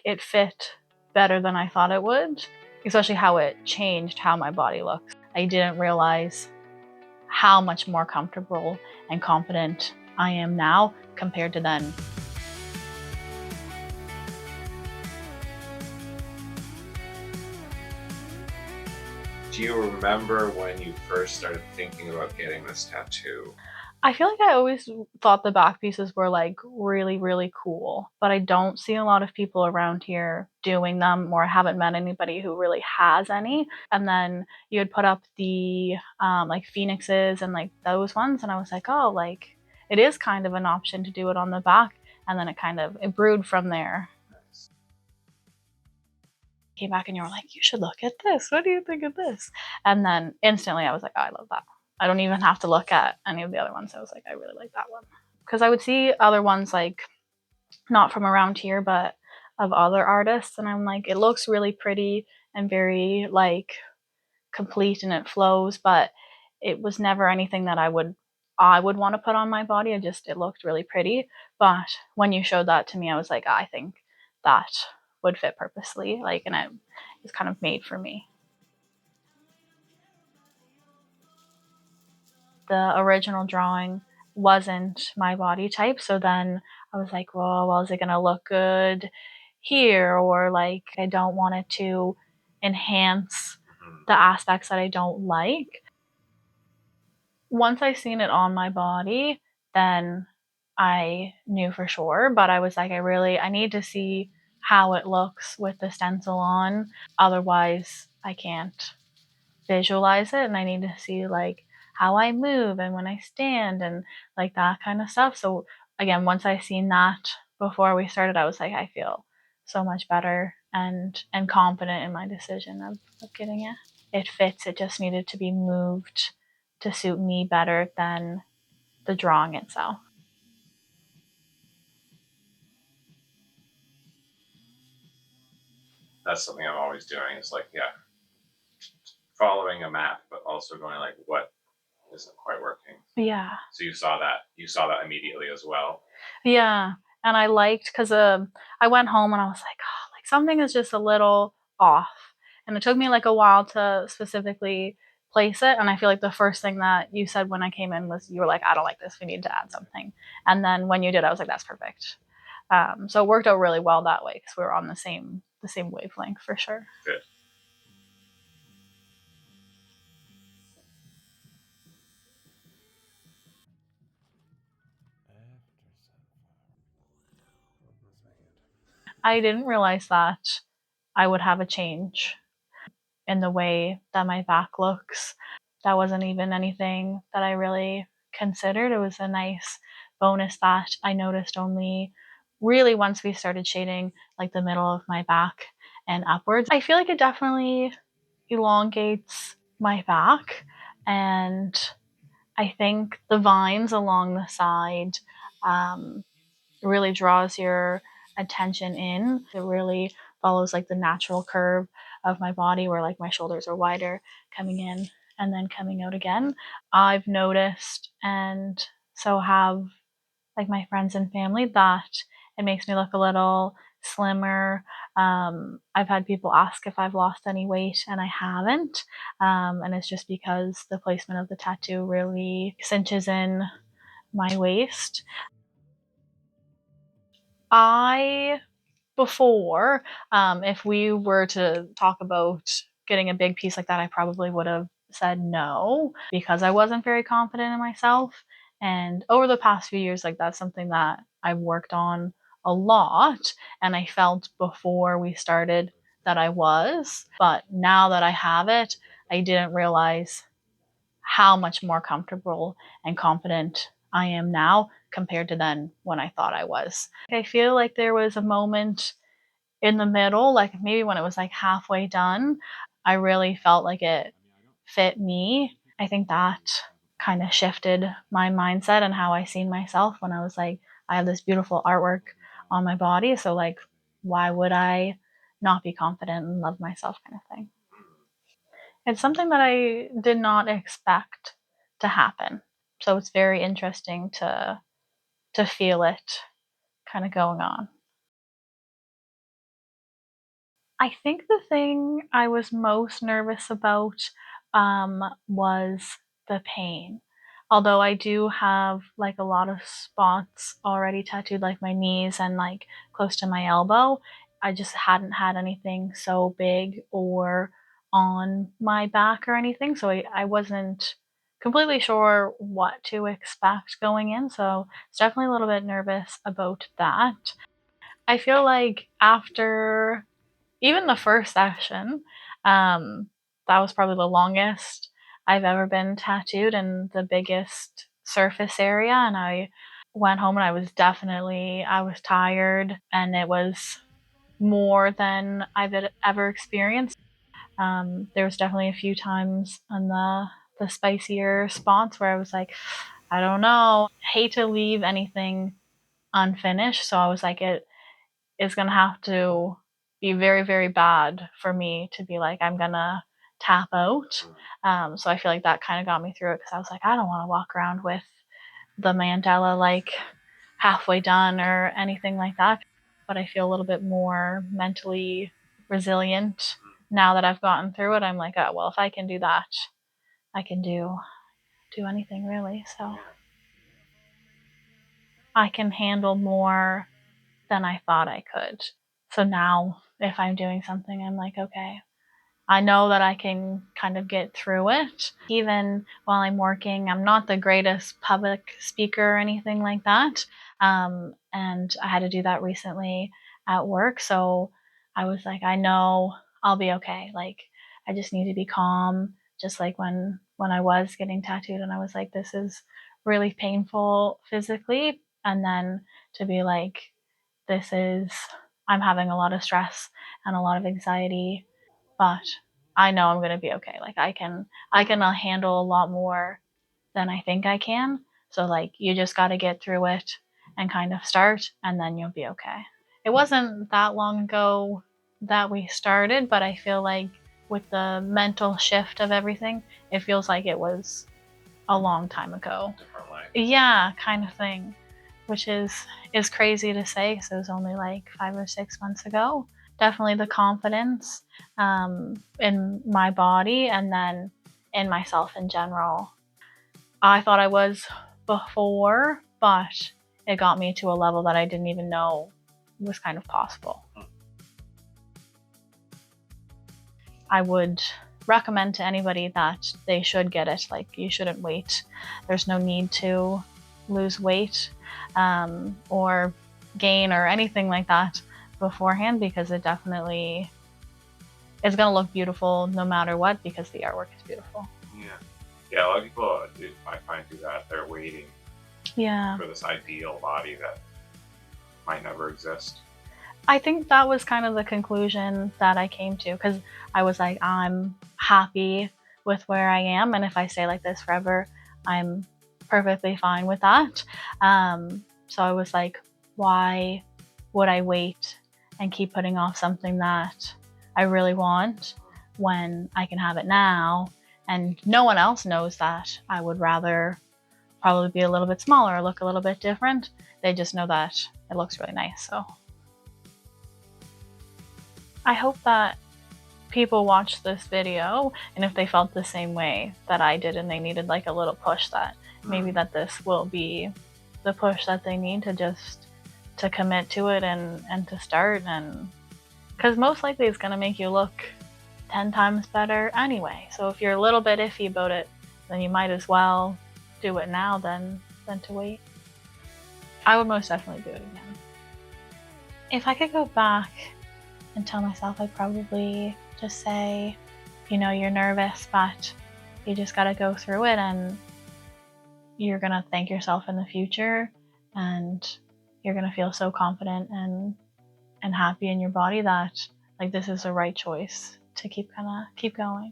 it fit better than I thought it would, especially how it changed how my body looks. I didn't realize how much more comfortable and confident I am now compared to then. Do you remember when you first started thinking about getting this tattoo? I feel like I always thought the back pieces were like really, really cool, but I don't see a lot of people around here doing them, or I haven't met anybody who really has any. And then you would put up the like phoenixes and like those ones, and I was like, oh, like it is kind of an option to do it on the back. And then it brewed from there. Came back and you were like, you should look at this. What do you think of this? And then instantly I was like, oh, I love that. I don't even have to look at any of the other ones. I was like, I really like that one. Because I would see other ones like not from around here, but of other artists. And I'm like, it looks really pretty and very like complete and it flows, but it was never anything that I would want to put on my body. It looked really pretty. But when you showed that to me, I was like, I think that would fit purposely. Like, and it was kind of made for me. The original drawing wasn't my body type. So then I was like, well, is it going to look good here? Or like, I don't want it to enhance the aspects that I don't like. Once I seen it on my body, then I knew for sure. But I was like, I need to see how it looks with the stencil on. Otherwise, I can't visualize it, and I need to see like how I move and when I stand and like that kind of stuff. So again, once I seen that before we started, I was like, I feel so much better and confident in my decision of getting it. It fits. It just needed to be moved to suit me better than the drawing itself. That's something I'm always doing. Is like, yeah, following a map, but also going like, what isn't quite working. Yeah. So you saw that. You saw that immediately as well. Yeah. And I liked because I went home and I was like, oh, like something is just a little off. And it took me like a while to specifically place it. And I feel like the first thing that you said when I came in was you were like, I don't like this. We need to add something. And then when you did, I was like, that's perfect. So it worked out really well that way because we were on the same wavelength for sure. Good. I didn't realize that I would have a change in the way that my back looks. That wasn't even anything that I really considered. It was a nice bonus that I noticed only really once we started shading like the middle of my back and upwards. I feel like it definitely elongates my back, and I think the vines along the side um, really draws your attention in. It really follows like the natural curve of my body where like my shoulders are wider coming in and then coming out again. I've noticed, and so have like my friends and family, that it makes me look a little slimmer. I've had people ask if I've lost any weight, and I haven't. And it's just because the placement of the tattoo really cinches in my waist. I before, if we were to talk about getting a big piece like that, I probably would have said no because I wasn't very confident in myself. And over the past few years, like that's something that I've worked on a lot. And I felt before we started that I was. But now that I have it, I didn't realize how much more comfortable and confident I am now compared to then when I thought I was. I feel like there was a moment in the middle, like maybe when it was like halfway done, I really felt like it fit me. I think that kind of shifted my mindset and how I seen myself when I was like, I have this beautiful artwork on my body. So, like, why would I not be confident and love myself, kind of thing? It's something that I did not expect to happen. So it's very interesting to feel it kind of going on. I think the thing I was most nervous about was the pain. Although I do have like a lot of spots already tattooed, like my knees and like close to my elbow, I just hadn't had anything so big or on my back or anything. So I wasn't completely sure what to expect going in. So it's definitely a little bit nervous about that. I feel like after even the first session, that was probably the longest I've ever been tattooed and the biggest surface area. And I went home and I was tired and it was more than I've ever experienced. There was definitely a few times on the spicier spots where I was like, I don't know, I hate to leave anything unfinished. So I was like, it is going to have to be very, very bad for me to be like, I'm going to tap out. So I feel like that kind of got me through it because I was like, I don't want to walk around with the mandala like halfway done or anything like that. But I feel a little bit more mentally resilient now that I've gotten through it. I'm like, oh, well, if I can do that, I can do anything really. So I can handle more than I thought I could. So now, if I'm doing something, I'm like, okay, I know that I can kind of get through it. Even while I'm working, I'm not the greatest public speaker or anything like that. And I had to do that recently at work. So I was like, I know I'll be okay. Like, I just need to be calm. Just like when I was getting tattooed, and I was like, this is really painful physically. And then to be like, this is, I'm having a lot of stress and a lot of anxiety, but I know I'm going to be okay. Like I can handle a lot more than I think I can. So like you just got to get through it and kind of start and then you'll be okay. It wasn't that long ago that we started, but I feel like with the mental shift of everything, it feels like it was a long time ago. Different life. Yeah, kind of thing, which is crazy to say because it was only like 5 or 6 months ago. Definitely the confidence in my body and then in myself in general. I thought I was before, but it got me to a level that I didn't even know was kind of possible. I would recommend to anybody that they should get it. Like, you shouldn't wait. There's no need to lose weight or gain or anything like that beforehand because it definitely is going to look beautiful no matter what because the artwork is beautiful. Yeah, a lot of people, I find, do that. They're waiting Yeah. for this ideal body that might never exist. I think that was kind of the conclusion that I came to because I was like, I'm happy with where I am. And if I stay like this forever, I'm perfectly fine with that. So I was like, why would I wait and keep putting off something that I really want when I can have it now? And no one else knows that I would rather probably be a little bit smaller, look a little bit different. They just know that it looks really nice. So I hope that people watch this video and if they felt the same way that I did and they needed like a little push, that maybe that this will be the push that they need to just to commit to it and to start, and because most likely it's going to make you look 10 times better anyway. So if you're a little bit iffy about it, then you might as well do it now than to wait. I would most definitely do it again. If I could go back and tell myself, I'd probably just say, you know, you're nervous, but you just got to go through it and you're going to thank yourself in the future and you're going to feel so confident and happy in your body that like this is the right choice to keep going.